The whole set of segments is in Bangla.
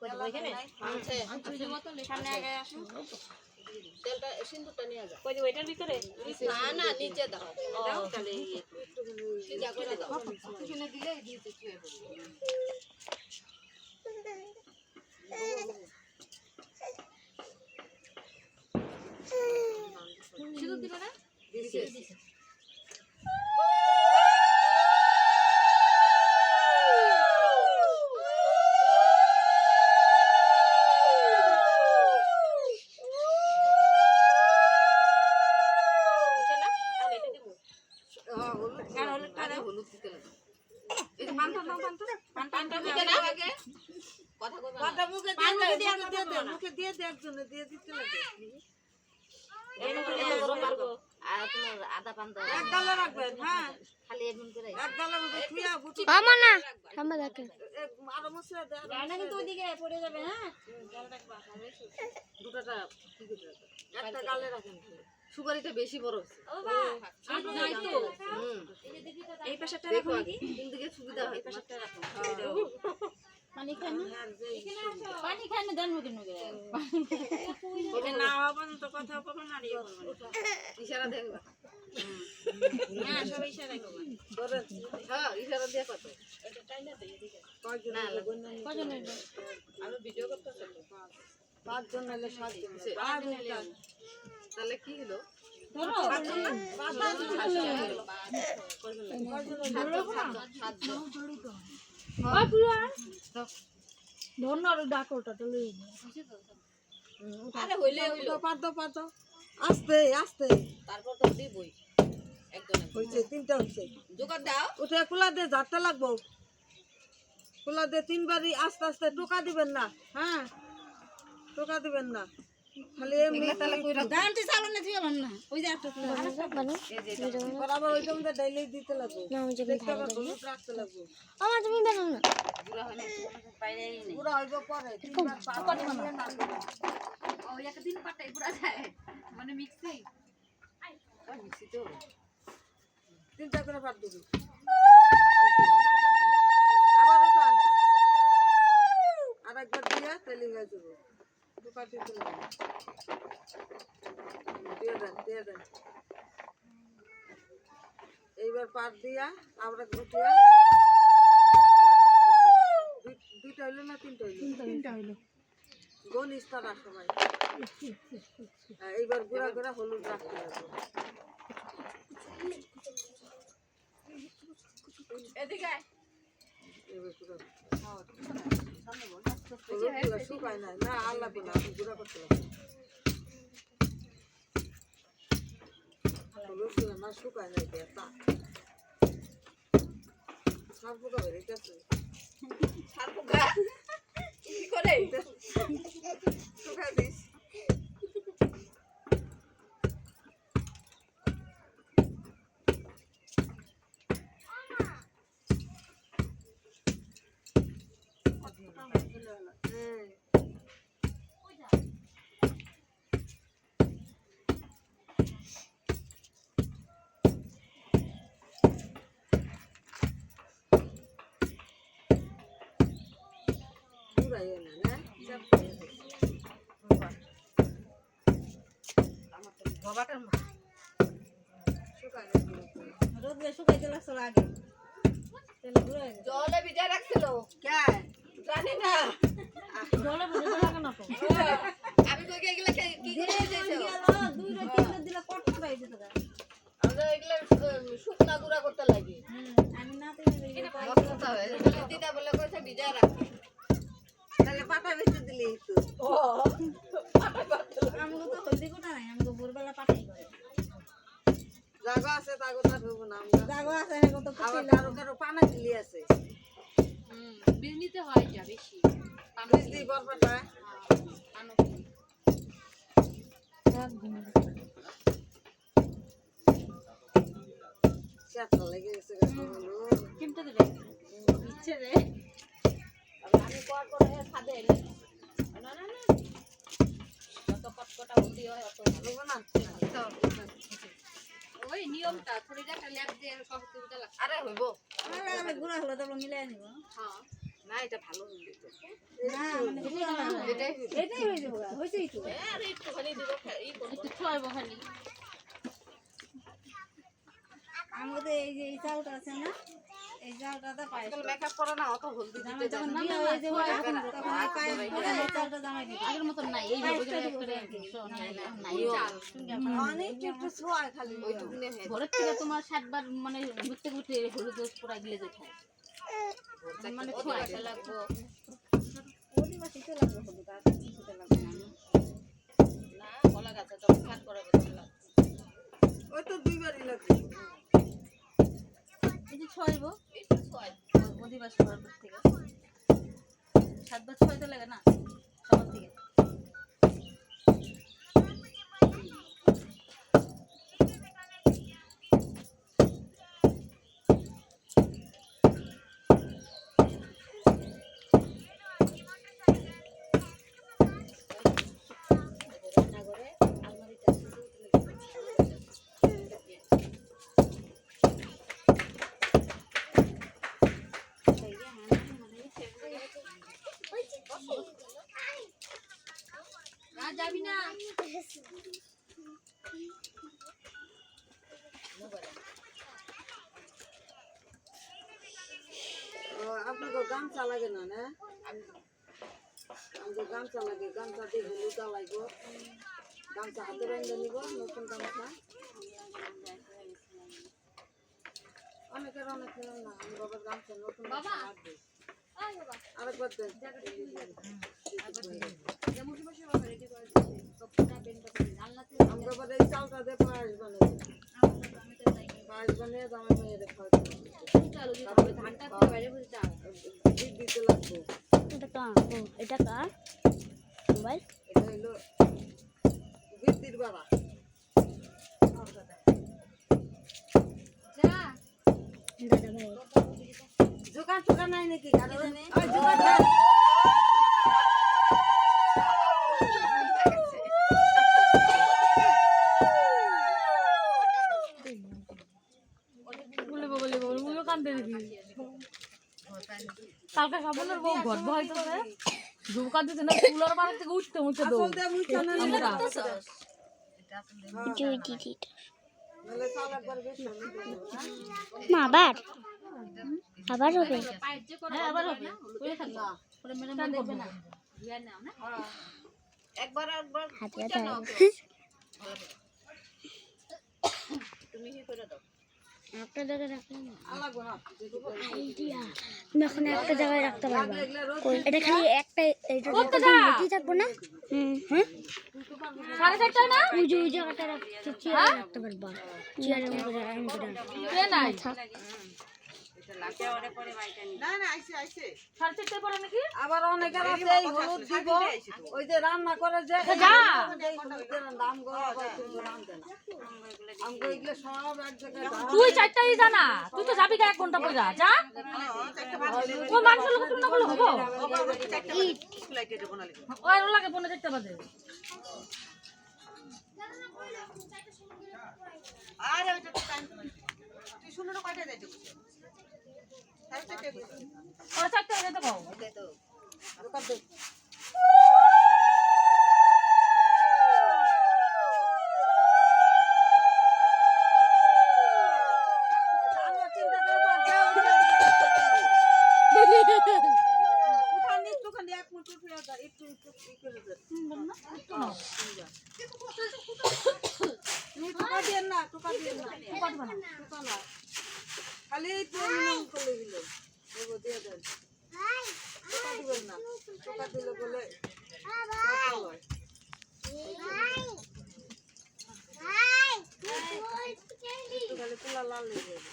ওইখানে আছে সামনে আগে আসুন তেলটা সিন্দুরটা নিয়ে যাও কই যে ওইটার ভিতরে না না নিচে দাও দাও তাহলে সিজা করে দাও ওখানে দিলে দিতে চুয়ে পড়বে সিন্দুর দিবে না দিছে মুখে দিয়ে দে একজনে দিয়ে দিতে লাগে আদা পান্তা এক গালে রাখবেন হ্যাঁ খালি এমন করে এক গালের মধ্যে থুইয়া বুটি না সামনে দেখে আরো মশলা দে রান্না কিন্তু ওইদিকে পড়ে যাবে হ্যাঁ দুটোটা কি করে একটা গালে রাখেন সুপারিটা বেশি বড় হচ্ছে ও বাহ নাই তো এই পাশটা রাখো তিন দিকে সুবিধা হয় এই পাশটা রাখো পানি খান এখানে আসো পানি খান দেন মুখে মুখে ওকে না হবেন তো কথা বলবেন না রে ইশারা দেন না সব ইশারা করবে হ্যাঁ ইশারা দিয়ে কত এটা টাইনা দেই এদিকে কয়জন কয়জন হইলো আমি ভিডিও করতেছি পাঁচজন হলে সাতজন তাহলে কি হলো ধরো আরে হইলে হইলো পারতো আস্তে আস্তে তারপর তো দিবই একদম হইছে তিনটা হইছে জোগাড় দাও উঠে কুলা দিয়ে ঝাড়তে লাগবো কুলা দিয়ে তিনবারই আস্তে আস্তে টোকা দিবেন না হ্যাঁ টোকা দিবেন না খালি এমনি গানটি চালানো দিও না ওই যে একটা বরাবর ওইটা মধ্যে ডাইলে দিতে লাগবো না আমি যেমন দেখতে আবার হলুদ রাখতে লাগবো আমার তুমি বেরো না পুরা হয় না বাইরেই নেই পুরা হইব পরে তিনবার পানি দিয়ে না ওই একদিন পাটাই পুরা যায় মানে মিক্সি ওই মিক্সি তো তিনটা করে পাট দিবি আবার উঠান আরেকবার দিয়া তেলি হয়ে যাবো টোকা দিতে লাগবো দিয়ে দেন এইবার পাট দিয়া আমরা উঠিয়া দুইটা হইলো না তিনটা হইলো গোল ইস্তারা সবাই এইবার গুঁড়া গুঁড়া হলুদ রাখতে লাগবে এদিকে এইবার গুঁড়া শুকায় না না আর লাগবে না গুঁড়া করতে লাগবে হলুদ গুঁড়া না শুকায় না এটা সার পোকা বেরিয়েছে সার পোকা কি করে শুকায় দিস জলে ভিজা রাখছিল জানি না জলে বুঝতে লাগে না তো আমি কই এগুলা কি করে দিয়েছো দুই রে তিন রে দিলা কত পাই দিতে গা আমরা এগুলা শুকনা গুঁড়া করতে লাগি আমি না তেলে এটা মশলা হয় দিদা বলে কইছে ভিজা রাখ তাহলে পাতা বেঁচে দিলি একটু ও আমি তো হলদি কোটা নাই আমি তো ভোরবেলা পাঠাই করে জায়গা আছে তাগোটা ধরবো না আমরা জাগো আছে এখন তো আবার কারো কারো পানা ঝিলি আছে বীজ নিতে হয় যা বেশি বীজ দিই বরপাটা পানো চাটা লেগে গেছে গাছগুলো চিমটা দিলে ইচ্ছে রে আমি কর করে খাবে না না না যত কটকটা হলদি হয় অত ধরবো না ওই নিয়মটা থোড়ি একটা ল্যাব দিয়ে সব তুলতে লাগে আরে হইব আমি গুড়া হলো তো মিলাই নিব হ্যাঁ না এটা ভালো হইলো তো না মানে এটাই হয়ে যাবে হইছেই তো আরে একটুখানি দিব এই করব একটু ছয় বখানি আমাদের এই যে এই চালটা আছে না এই চালটাতে পায় মেকআপ করে না অত হলদি দিতে যায় না বিয়ে হয়ে যাবে তখন এই পায়ে পরে এই চালটা জামাই দিই আগের মতন নাই এই ভাবে করে নাই অনেক একটু ছোঁয়া খালি ওইটুকুনে হয়ে ভোরের থেকে তোমার 60 বার মানে ঘুরতে ঘুরতে হলুদ পুরা গিলে যেতে মানে ছোঁয়া লাগবো অধিবাসীতে লাগবে হলুদ আর কিছুতে লাগবে না না কলা গাছে যখন কাট করে বসে লাগবে ওই তো দুইবারই লাগবে এই যে ছয়ব একটু ছয় অধিবাসী ঘর থেকে 7 বার ছয়তে লাগে না সবার থেকে না যাবি না আপনাকে গামছা লাগে না না আমাকে গামছা লাগে গামছা দিয়ে হলুদ লাগবো গামছা হাতে বেঁধে নিব নতুন গামছা অনেকের না আমি বাবার গামছা নতুন গামছা লাগবে আরেকবার দেন আমাকে আবার এই চালটা দিয়ে পায়েস বানাবো পায়েস বানিয়ে আমার মেয়ের খাওয়াতে দিতে লাগবে এটা কার মোবাইল এটা হলো বৃদ্ধির বাবা দাদা ভাই জোগাড় টোকার নাই নাকি জোগাড় নাই কালকে সাবনের বউ গর্ব হইতেছে ঝুমকা দিতে না কুলার বাড়ি থেকে উঠতে উঠতে দৌ আসল দিয়ে মুইটা না নালে চাল একবার বেশি মা আবার আবার হবে হ্যাঁ আবার হবে ওই থাকবে পরে ম্যাডাম দেখবে না বিয়ার নাও না একবার হাতে পুঁতে নাও হাতে কেউ। তুমি কি করে দাও একটা জায়গায় রাখলাম আলাগো না আইডিয়া তুমি এখন একটা জায়গায় রাখতে পারবা এগুলা রোজ এটা খালি একটা এটা কি থাকবো না হ্যাঁ 4:30 না ওই যে জায়গাটা রাখতে চেয়ার রাখতে পারবা চেয়ারের মধ্যে কে নাই না না আইছে আইছে 4:30 পরে নাকি আবার অনেকের আছে এই হলুদ দিব ওই যে রান্না করে যে যা। এই হলুদের দাম গো আবার তুমি দাম দেন আমগো এগুলো সব এক জায়গায় দাম তুই 4টাই জানা তুই তো যাবি 1 ঘন্টা পরে যা ও মানুষ লোক তুমি না বলো হবো ওই লাগে 4:30 বাজে আরে ওইটা তো টাইম তুই শুনো না কয়টা যাইতে তাই তো টেবিল ওরা 4টায় যেতে কও দে তো দোকান দে আমি চিন্তা করে উঠান একটু খালি এক মুঠো উঠে যা একটু একটু করে দে টুকা দিয়ে না টুকা দিয়ে না টুকা না খালি একটু নিয়ম করে দিল দেবো দিয়ে দেন টুকা দিবেন না টুকা দিলে বলে একটু খালি পোলা লাল হয়ে যাবে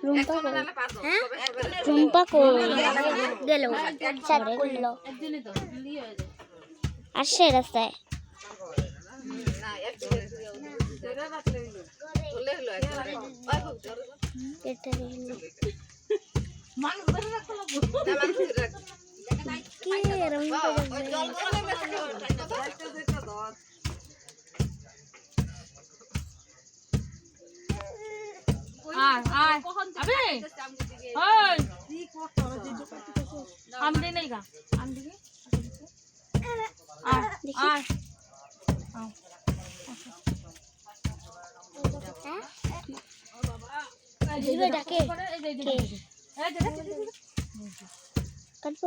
রুম্পা কই? হ্যাঁ রুম্পা কই গেল চাপ করলো একদিনই তো দিলি হয়ে যায় আসছে রাস্তায় এটা হলো মানুষ ধরে রাখতে লাগবে কি এরকম করে আয় আয় আবে ওই আম দে নাই গা আম দিবি আয় আয় দিবে ডাকে এই যে এই যে কাটবো